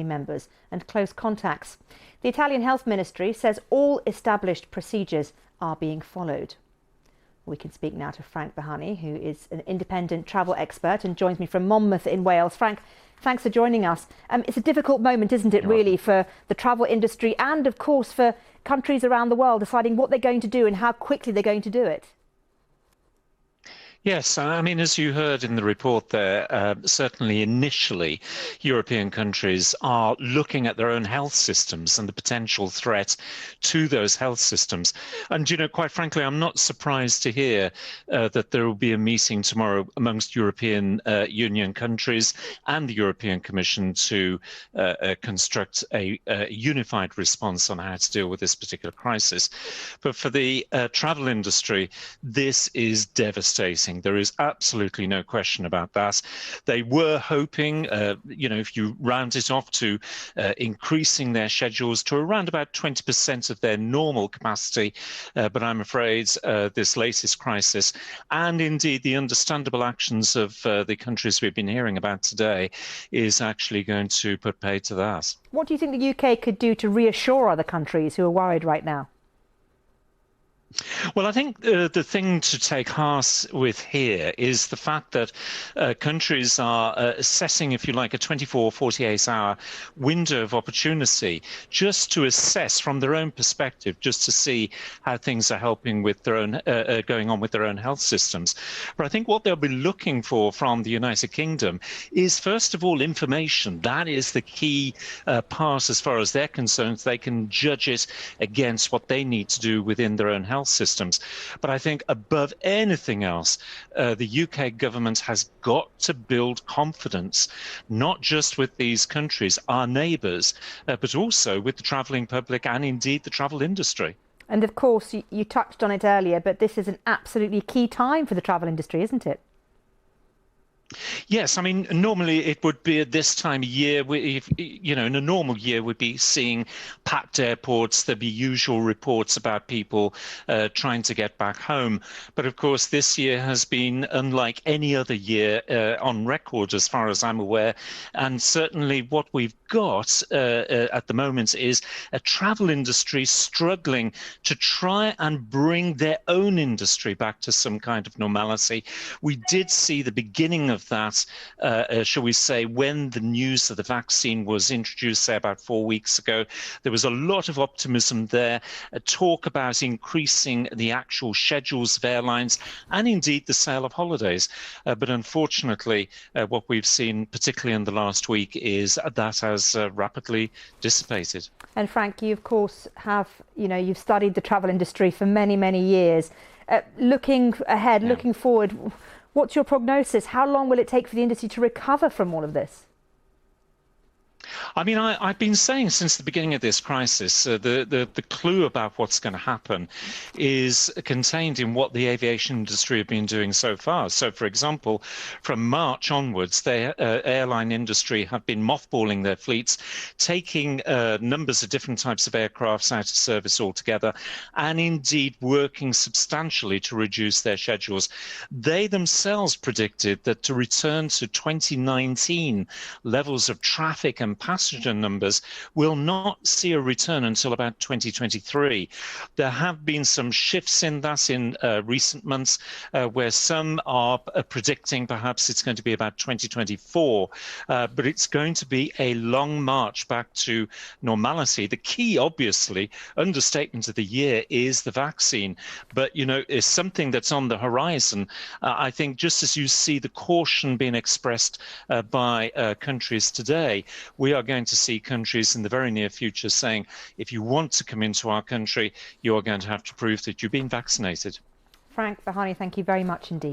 members and close contacts. The Italian Health Ministry says all established procedures are being followed. We can speak now to Frank Brehany, who is an independent travel expert and joins me from Monmouth in Wales. Frank, thanks for joining us. It's a difficult moment, isn't it, really, for the travel industry and, of course, for countries around the world deciding what they're going to do and how quickly they're going to do it? Yes, I mean, as you heard in the report there, certainly initially, European countries are looking at their own health systems and the potential threat to those health systems. And, you know, quite frankly, I'm not surprised to hear that there will be a meeting tomorrow amongst European Union countries and the European Commission to construct a unified response on how to deal with this particular crisis. But for the travel industry, this is devastating. There is absolutely no question about that. They were hoping, you know, if you round it off to increasing their schedules to around about 20% of their normal capacity. But I'm afraid this latest crisis and indeed the understandable actions of the countries we've been hearing about today is actually going to put paid to that. What do you think the UK could do to reassure other countries who are worried right now? Well, I think the thing to take heart with here is the fact that countries are assessing, if you like, a 24, 48-hour window of opportunity just to assess from their own perspective, just to see how things are helping with their own, going on with their own health systems. But I think what they'll be looking for from the United Kingdom is, first of all, information. That is the key part as far as they're concerned. They can judge it against what they need to do within their own health systems. But I think above anything else, the UK government has got to build confidence, not just with these countries, our neighbours, but also with the travelling public and indeed the travel industry. And of course, you touched on it earlier, but this is an absolutely key time for the travel industry, isn't it? Yes, I mean, normally it would be at this time of year, if, you know, in a normal year, we'd be seeing packed airports. There'd be usual reports about people trying to get back home. But of course, this year has been unlike any other year on record, as far as I'm aware. And certainly what we've got at the moment is a travel industry struggling to try and bring their own industry back to some kind of normality. We did see the beginning of that, shall we say, when the news of the vaccine was introduced, say, about 4 weeks ago. There was a lot of optimism there, talk about increasing the actual schedules of airlines and indeed the sale of holidays. But unfortunately, what we've seen, particularly in the last week, is that has rapidly dissipated. And Frank, you of course have, you know, you've studied the travel industry for many, many years. Looking ahead, looking forward, what's your prognosis? How long will it take for the industry to recover from all of this? I mean, I've been saying since the beginning of this crisis, the clue about what's going to happen is contained in what the aviation industry have been doing so far. So, for example, from March onwards, the airline industry have been mothballing their fleets, taking numbers of different types of aircrafts out of service altogether, and indeed working substantially to reduce their schedules. They themselves predicted that to return to 2019 levels of traffic and passenger numbers will not see a return until about 2023. There have been some shifts in that in recent months where some are predicting perhaps it's going to be about 2024, but it's going to be a long march back to normality. The key, obviously, understatement of the year is the vaccine, but, you know, is something that's on the horizon. I think just as you see the caution being expressed by countries today, we are going to see countries in the very near future saying, if you want to come into our country, you are going to have to prove that you've been vaccinated. Frank Brehany, thank you very much indeed.